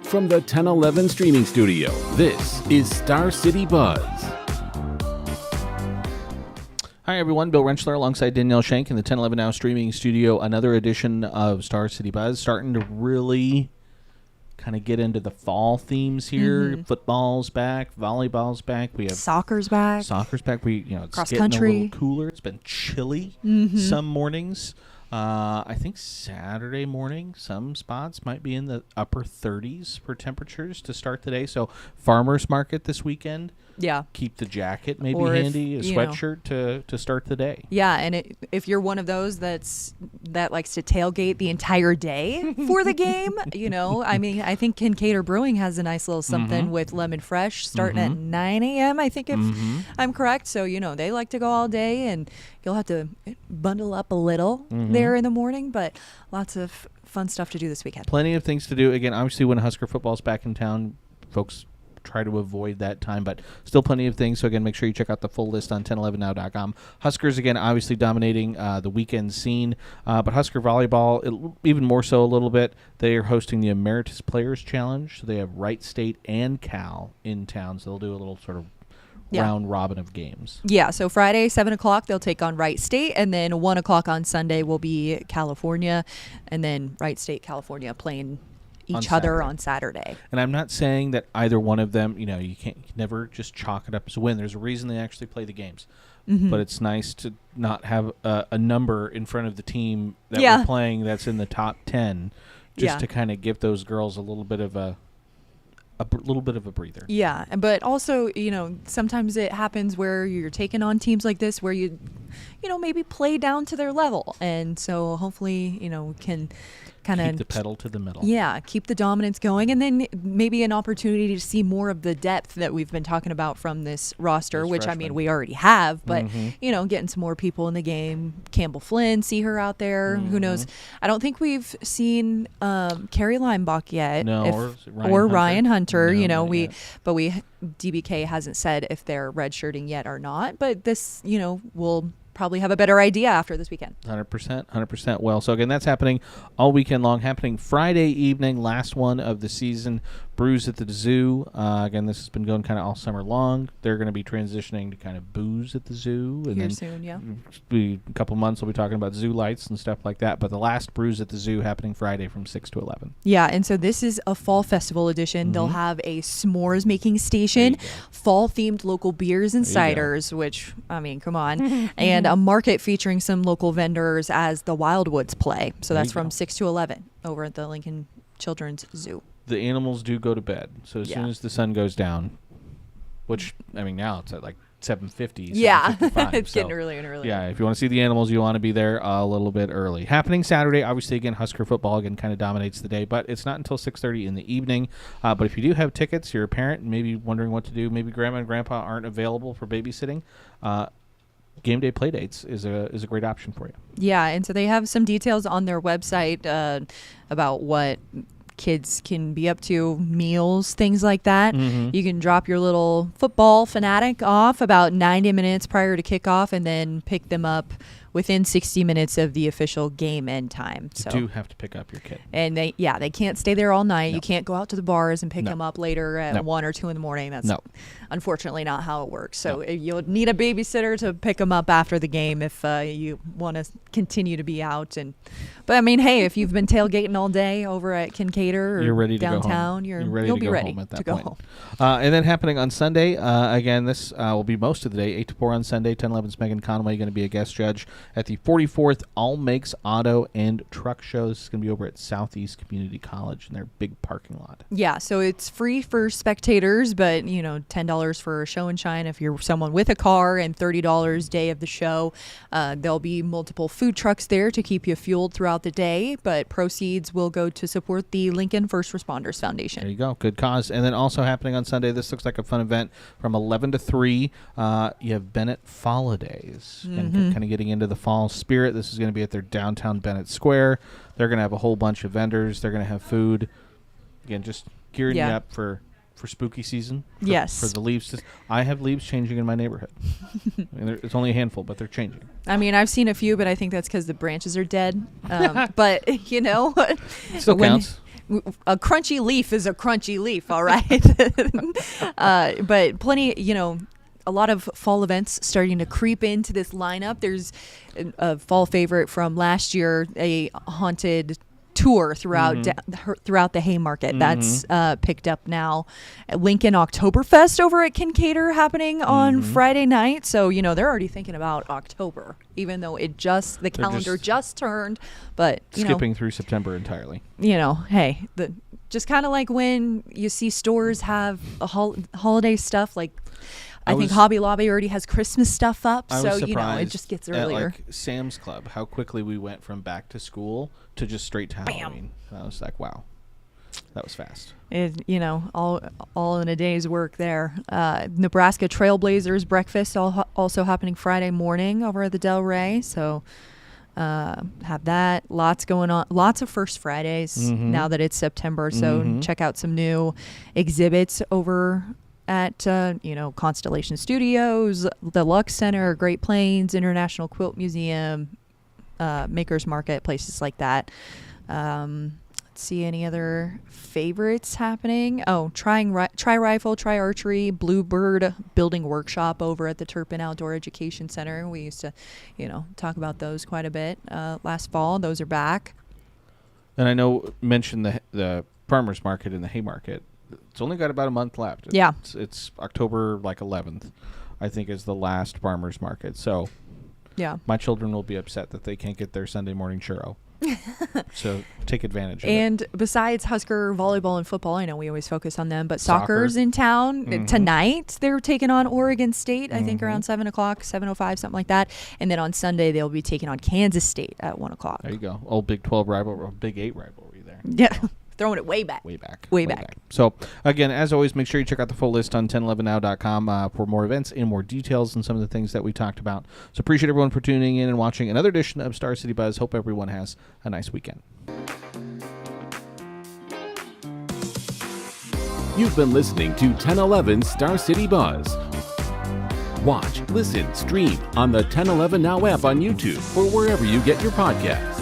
Direct from the 1011 streaming studio, this is Star City Buzz. Hi, everyone. Bill Rentschler alongside Danielle Shank in the 1011 Now streaming studio. Another edition of Star City Buzz. Starting to really kind of get into the fall themes here. Mm-hmm. Football's back. Volleyball's back. We have soccer's back. Soccer's back. It's Cross getting country. a little cooler. It's been chilly some mornings. I think Saturday morning, some spots might be in the upper 30s for temperatures to start the day. So farmers market this weekend. Yeah. Keep the jacket maybe Or if, handy, a sweatshirt to start the day. Yeah, and if you're one of those that likes to tailgate the entire day for the game, I think Kincaid Brewing has a nice little something with Lemon Fresh starting at 9 a.m., I think, if I'm correct. So, they like to go all day, and you'll have to bundle up a little there in the morning, but lots of fun stuff to do this weekend. Plenty of things to do. Again, obviously when Husker football's back in town, folks try to avoid that time, but still plenty of things. So again, make sure you check out the full list on 1011now.com. Huskers, again, obviously dominating the weekend scene, but Husker volleyball, even more so a little bit, they are hosting the Emeritus Players Challenge. So they have Wright State and Cal in town, so they'll do a little sort of round robin of games. Yeah, so Friday, 7 o'clock, they'll take on Wright State, and then 1 o'clock on Sunday will be California, and then Wright State, California playing each other on Saturday. And I'm not saying that either one of them, you can never just chalk it up as a win. There's a reason they actually play the games. But it's nice to not have a number in front of the team that we're playing that's in the top 10, just to kind of give those girls a little bit of a breather. Yeah, but also, sometimes it happens where you're taking on teams like this where you maybe play down to their level. And so hopefully, can kind of keep the pedal to the metal. Yeah, keep the dominance going, and then maybe an opportunity to see more of the depth that we've been talking about from this roster, Those which freshmen. we already have, but getting some more people in the game. Campbell Flynn, see her out there. Who knows? I don't think we've seen Carrie Limebach yet. No, or Ryan Hunter. No, not yet. DBK hasn't said if they're redshirting yet or not, but this, will probably have a better idea after this weekend. 100%. Well, so again, that's happening all weekend long. Happening Friday evening, last one of the season. Brews at the Zoo. Again, this has been going kind of all summer long. They're going to be transitioning to kind of booze at the zoo. And Here then soon, yeah. A couple months we'll be talking about zoo lights and stuff like that. But the last Brews at the Zoo happening Friday from 6 to 11. Yeah, and so this is a fall festival edition. They'll have a s'mores making station, fall-themed local beers and ciders, which, come on, and a market featuring some local vendors as the Wildwoods play. So that's from 6 to 11 over at the Lincoln Children's Zoo. The animals do go to bed. So as soon as the sun goes down, which, now it's at like 7:50. Yeah, 7:55, it's getting earlier and earlier. Yeah, if you want to see the animals, you want to be there a little bit early. Happening Saturday, obviously, again, Husker football again kind of dominates the day, but it's not until 6:30 in the evening. But if you do have tickets, you're a parent and maybe wondering what to do, maybe grandma and grandpa aren't available for babysitting, game day playdates is a great option for you. Yeah, and so they have some details on their website about what kids can be up to, meals, things like that. You can drop your little football fanatic off about 90 minutes prior to kickoff and then pick them up within 60 minutes of the official game end time. You do have to pick up your kid. And they can't stay there all night. No. You can't go out to the bars and pick them up later at 1 or 2 in the morning. That's unfortunately not how it works. So you'll need a babysitter to pick them up after the game if you want to continue to be out. But hey, if you've been tailgating all day over at Kincaid or you're ready to downtown, go home. you'll be ready home at that to go point. home. And then happening on Sunday, again, this will be most of the day, 8 to 4 on Sunday. 1011's Megan Conway going to be a guest judge at the 44th All Makes Auto and Truck Show. This is going to be over at Southeast Community College in their big parking lot. Yeah, so it's free for spectators, but $10 for a show and shine if you're someone with a car, and $30 day of the show. There'll be multiple food trucks there to keep you fueled throughout the day, but proceeds will go to support the Lincoln First Responders Foundation. There you go. Good cause. And then also happening on Sunday, this looks like a fun event from 11 to 3. You have Bennett Fall-A-Days, and kind of getting into the fall spirit. This is going to be at their downtown Bennett Square. They're going to have a whole bunch of vendors. They're going to have food. Again, just gearing you up for spooky season. For the leaves. I have leaves changing in my neighborhood. It's only a handful, but they're changing. I've seen a few, but I think that's because the branches are dead. But, It still counts. a crunchy leaf is a crunchy leaf, all right? But plenty, a lot of fall events starting to creep into this lineup. There's a fall favorite from last year, a haunted tour throughout the Haymarket. That's picked up now. Lincoln Oktoberfest over at Kincaider happening on Friday night. So, they're already thinking about October, even though the calendar just turned. But, skipping through September entirely. Hey, just kind of like when you see stores have a holiday stuff, like I think Hobby Lobby already has Christmas stuff up, so it just gets earlier. At, Sam's Club, how quickly we went from back to school to just straight to Halloween. I was like, wow, that was fast. All in a day's work there. Nebraska Trailblazers breakfast also happening Friday morning over at the Del Rey, so have that. Lots going on. Lots of First Fridays now that it's September, so check out some new exhibits over at Constellation Studios, the Lux Center, Great Plains International Quilt Museum, Makers Market, places like that. Let's see any other favorites happening. Try Rifle, Try Archery, Bluebird Building Workshop over at the Turpin Outdoor Education Center. We used to, talk about those quite a bit last fall. Those are back. And I know mentioned the farmers market and the Haymarket. It's only got about a month left. Yeah. It's October 11th, I think, is the last farmers market. So yeah, my children will be upset that they can't get their Sunday morning churro. So take advantage of it. Besides Husker volleyball and football, I know we always focus on them, but soccer's in town. Tonight they're taking on Oregon State, I think around 7 o'clock, 7:05, something like that. And then on Sunday they'll be taking on Kansas State at 1 o'clock. There you go. Old Big 12 rivalry, Big 8 rivalry there. Yeah. Throwing it way back. Way back. So, again, as always, make sure you check out the full list on 1011now.com for more events and more details and some of the things that we talked about. So appreciate everyone for tuning in and watching another edition of Star City Buzz. Hope everyone has a nice weekend. You've been listening to 1011 Star City Buzz. Watch, listen, stream on the 1011 Now app on YouTube or wherever you get your podcasts.